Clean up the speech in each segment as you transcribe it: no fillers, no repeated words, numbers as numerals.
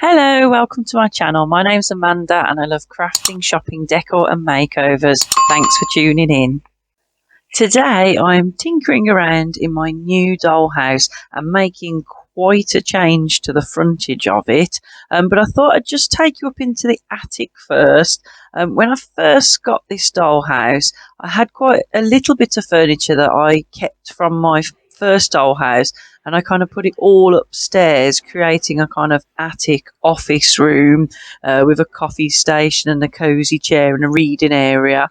Hello, welcome to my channel. My name's Amanda and I love crafting, shopping, decor and makeovers. Thanks for tuning in. Today I'm tinkering around in my new dollhouse and making quite a change to the frontage of it. But I thought I'd just take you up into the attic first. When I first got this dollhouse, I had quite a little bit of furniture that I kept from my first dollhouse, and I kind of put it all upstairs, creating a kind of attic office room with a coffee station and a cosy chair and a reading area.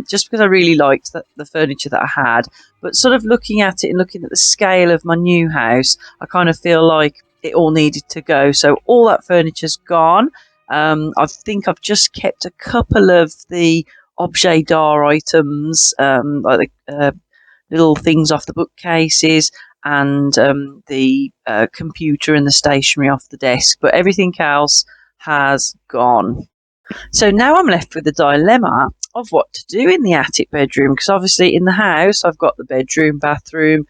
Just because I really liked the furniture that I had. But sort of looking at it and looking at the scale of my new house, I kind of feel like it all needed to go. So all that furniture's gone. I think I've just kept a couple of the objet d'art items, like the little things off the bookcases and the computer and the stationery off the desk. But everything else has gone. So now I'm left with the dilemma of what to do in the attic bedroom, because obviously in the house I've got the bedroom, bathroom,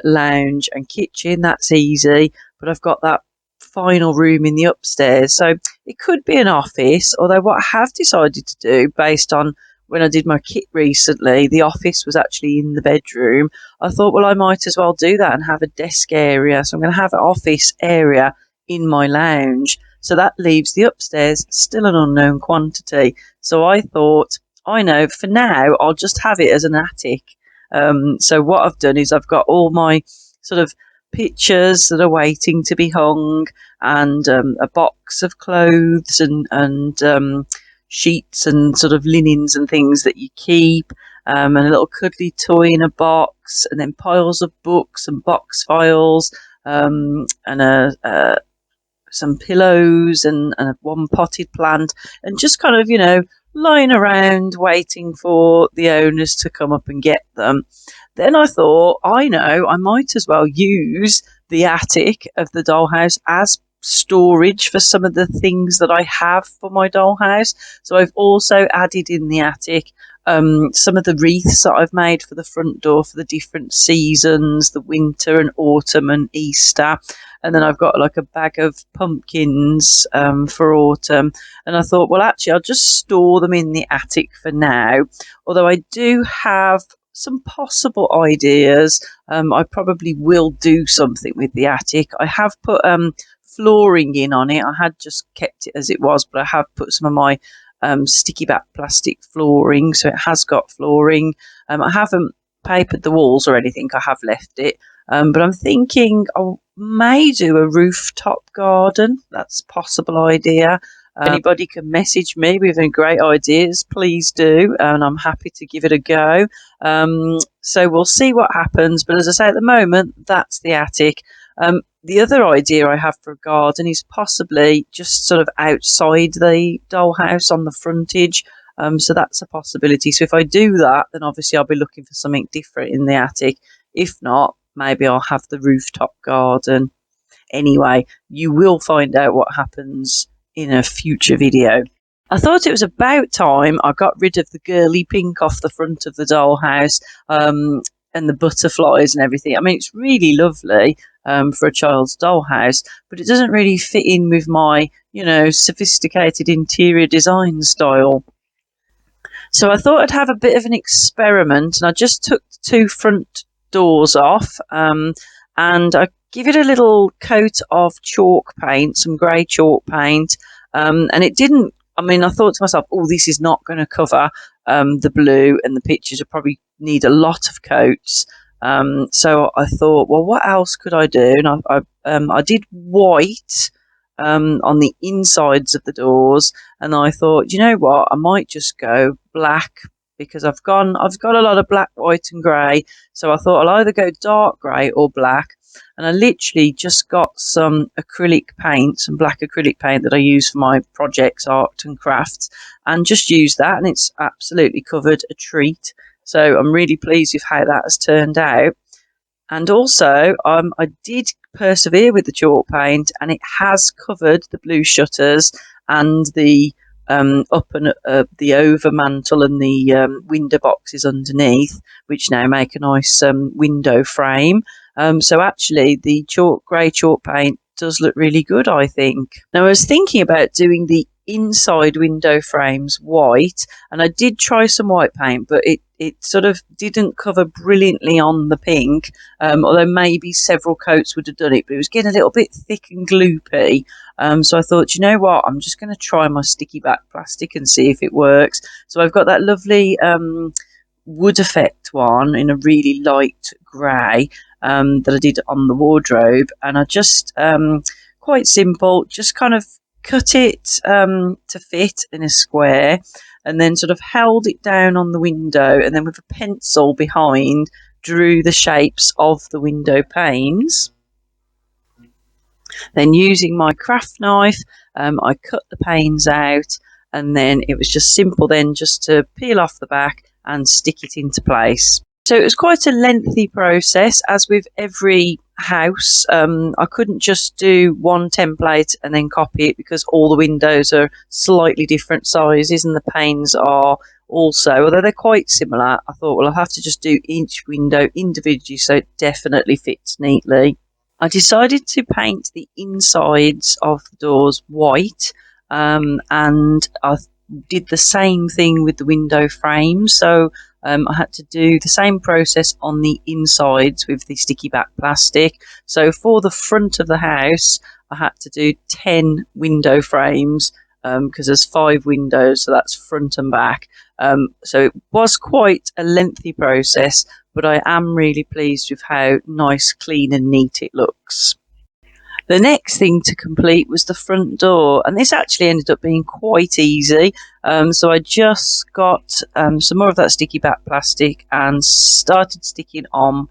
lounge and kitchen. That's easy, but I've got that final room in the upstairs, so it could be an office. Although what I have decided to do, based on when I did my kit recently, the office was actually in the bedroom. I thought, well, I might as well do that and have a desk area. So I'm going to have an office area in my lounge. So that leaves the upstairs still an unknown quantity. So I thought, I know, for now, I'll just have it as an attic. So what I've done is I've got all my sort of pictures that are waiting to be hung, and a box of clothes and sheets and sort of linens and things that you keep, and a little cuddly toy in a box, and then piles of books and box files, and some pillows and one potted plant, and just kind of, lying around waiting for the owners to come up and get them. Then I thought, I know, I might as well use the attic of the dollhouse as storage for some of the things that I have for my dollhouse. So I've also added in the attic some of the wreaths that I've made for the front door for the different seasons, the winter and autumn and Easter. And then I've got like a bag of pumpkins for autumn. And I thought, well, actually, I'll just store them in the attic for now. Although I do have some possible ideas. I probably will do something with the attic. I have put flooring in on it. I had just kept it as it was, but I have put some of my sticky back plastic flooring, so it has got flooring. I haven't papered the walls or anything. I have left it. But I'm thinking I may do a rooftop garden. That's a possible idea. Anybody can message me with any great ideas, please do, and I'm happy to give it a go. So we'll see what happens. But as I say, at the moment, that's the attic. The other idea I have for a garden is possibly just sort of outside the dollhouse on the frontage. So that's a possibility. So if I do that, then obviously I'll be looking for something different in the attic. If not, maybe I'll have the rooftop garden. Anyway, you will find out what happens in a future video. I thought it was about time I got rid of the girly pink off the front of the dollhouse, and the butterflies and everything. I mean, it's really lovely for a child's dollhouse, but it doesn't really fit in with my, sophisticated interior design style. So I thought I'd have a bit of an experiment, and I just took the two front doors off, and I give it a little coat of chalk paint, some grey chalk paint, and it didn't. I mean, I thought to myself, oh, this is not going to cover the blue, and the pictures will probably need a lot of coats. So I thought, well, what else could I do? And I did white on the insides of the doors, and I thought, you know what, I might just go black, because I've got a lot of black, white and grey. So I thought I'll either go dark grey or black. And I literally just got some acrylic paint, some black acrylic paint that I use for my projects, art and crafts, and just used that, and it's absolutely covered a treat. So I'm really pleased with how that has turned out. And also, I did persevere with the chalk paint, and it has covered the blue shutters and the up and the over mantle and the window boxes underneath, which now make a nice window frame. So actually, the grey chalk paint does look really good, I think. Now, I was thinking about doing the inside window frames white, and I did try some white paint, but it sort of didn't cover brilliantly on the pink, although maybe several coats would have done it, but it was getting a little bit thick and gloopy. So I thought, you know what, I'm just going to try my sticky back plastic and see if it works. So I've got that lovely wood effect one in a really light grey that I did on the wardrobe, and I just quite simple, just kind of cut it to fit in a square, and then sort of held it down on the window, and then with a pencil behind drew the shapes of the window panes. Then using my craft knife, I cut the panes out, and then it was just simple then just to peel off the back and stick it into place. So it was quite a lengthy process, as with every house. I couldn't just do one template and then copy it, because all the windows are slightly different sizes and the panes are also, although they're quite similar. I thought, well, I'll have to just do each window individually so it definitely fits neatly. I decided to paint the insides of the doors white, and I did the same thing with the window frames. So I had to do the same process on the insides with the sticky back plastic. So for the front of the house, I had to do 10 window frames, because there's 5 windows, so that's front and back. So it was quite a lengthy process, but I am really pleased with how nice, clean and neat it looks. The next thing to complete was the front door, and this actually ended up being quite easy. So I just got some more of that sticky back plastic and started sticking on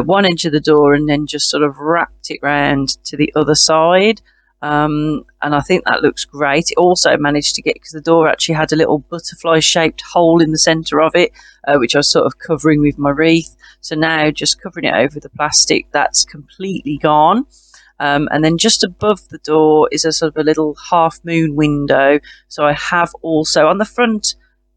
one edge of the door, and then just sort of wrapped it round to the other side. And I think that looks great. It also managed to get, because the door actually had a little butterfly shaped hole in the centre of it, which I was sort of covering with my wreath. So now just covering it over the plastic, that's completely gone. And then just above the door is a sort of a little half moon window. So I have also on the front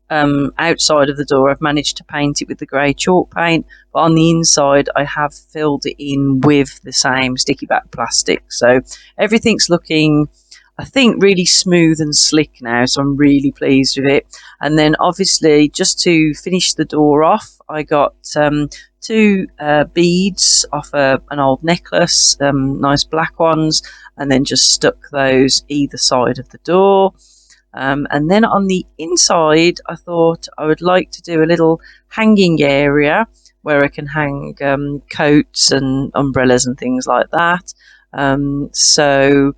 outside of the door, I've managed to paint it with the grey chalk paint, but on the inside I have filled it in with the same sticky back plastic. So everything's looking, I think, really smooth and slick now, so I'm really pleased with it. And then obviously, just to finish the door off, I got 2 beads off an old necklace, nice black ones, and then just stuck those either side of the door. And then on the inside, I thought I would like to do a little hanging area where I can hang coats and umbrellas and things like that. So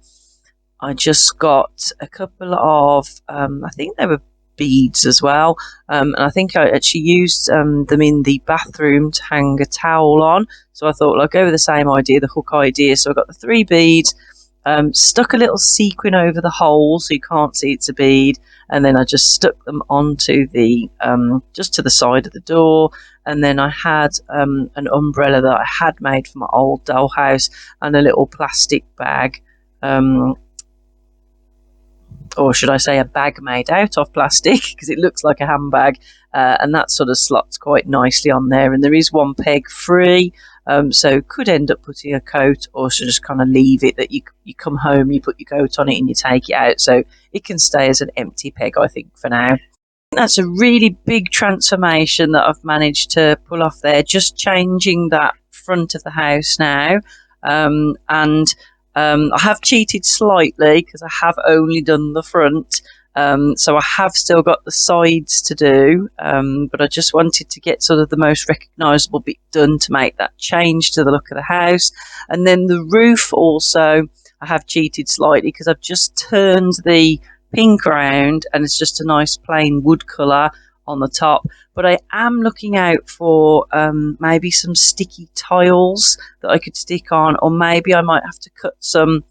I just got a couple of, I think they were beads as well, and I think I actually used them in the bathroom to hang a towel on. So I thought, well, I'll go with the same idea, the hook idea. So I got the 3 beads, stuck a little sequin over the hole so you can't see it's a bead, and then I just stuck them onto the just to the side of the door. And then I had an umbrella that I had made for my old dollhouse, and a little plastic bag, or should I say a bag made out of plastic, because it looks like a handbag, and that sort of slots quite nicely on there. And there is one peg free, so could end up putting a coat, or should just kind of leave it that you come home, you put your coat on it and you take it out, so it can stay as an empty peg, I think, for now. That's a really big transformation that I've managed to pull off there, just changing that front of the house now. And I have cheated slightly, because I have only done the front, so I have still got the sides to do, but I just wanted to get sort of the most recognisable bit done to make that change to the look of the house. And then the roof also, I have cheated slightly, because I've just turned the pink round and it's just a nice plain wood colour on the top. But I am looking out for maybe some sticky tiles that I could stick on, or maybe I might have to cut some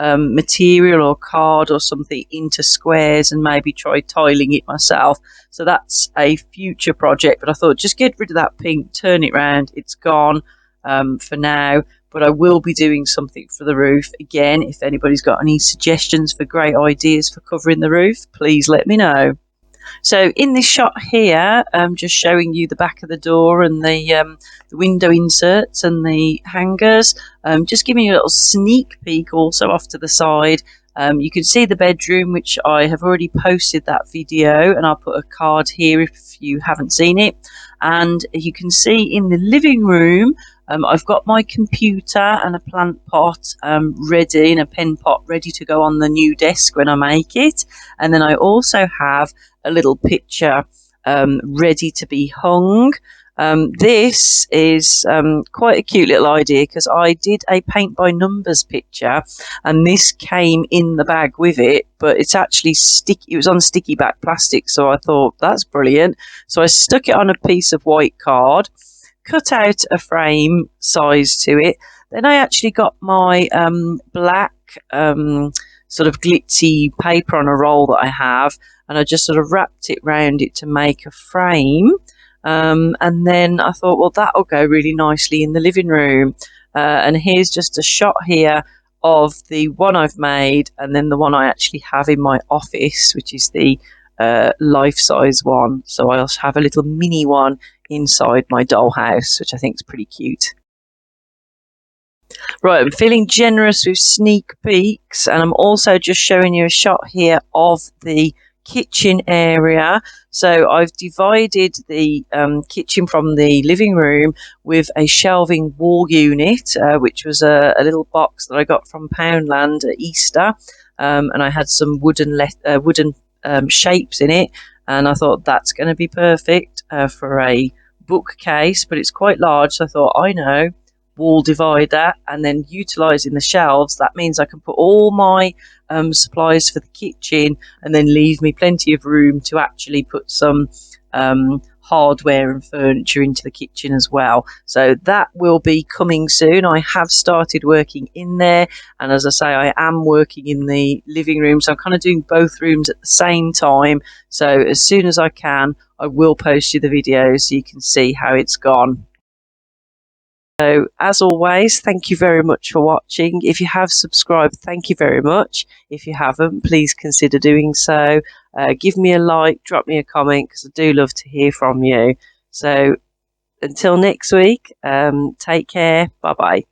material or card or something into squares and maybe try tiling it myself. So that's a future project, but I thought just get rid of that pink, turn it round, it's gone for now. But I will be doing something for the roof. Again, if anybody's got any suggestions for great ideas for covering the roof, please let me know. So in this shot here, I'm just showing you the back of the door and the window inserts and the hangers. Just giving you a little sneak peek also off to the side. You can see the bedroom, which I have already posted that video, and I'll put a card here if you haven't seen it. And you can see in the living room, I've got my computer and a plant pot ready, and a pen pot ready to go on the new desk when I make it. And then I also have a little picture ready to be hung. This is quite a cute little idea because I did a paint by numbers picture, and this came in the bag with it, but it's actually sticky. It was on sticky back plastic, so I thought that's brilliant. So I stuck it on a piece of white card, cut out a frame size to it. Then I actually got my black sort of glitzy paper on a roll that I have, and I just sort of wrapped it round it to make a frame. And then I thought, well, that'll go really nicely in the living room. And here's just a shot here of the one I've made, and then the one I actually have in my office, which is the life-size one. So I also have a little mini one inside my dollhouse, which I think is pretty cute. Right, I'm feeling generous with sneak peeks, and I'm also just showing you a shot here of the kitchen area. So I've divided the kitchen from the living room with a shelving wall unit, which was a little box that I got from Poundland at Easter, and I had some wooden shapes in it, and I thought that's going to be perfect for a bookcase, but it's quite large, so I thought, I know, wall divider, and then utilising the shelves, that means I can put all my supplies for the kitchen and then leave me plenty of room to actually put some hardware and furniture into the kitchen as well. So that will be coming soon. I have started working in there, and as I say, I am working in the living room, so I'm kind of doing both rooms at the same time. So as soon as I can, I will post you the video so you can see how it's gone. So, as always, thank you very much for watching. If you have subscribed, thank you very much. If you haven't, please consider doing so. Give me a like, drop me a comment, because I do love to hear from you. So, until next week, take care. Bye-bye.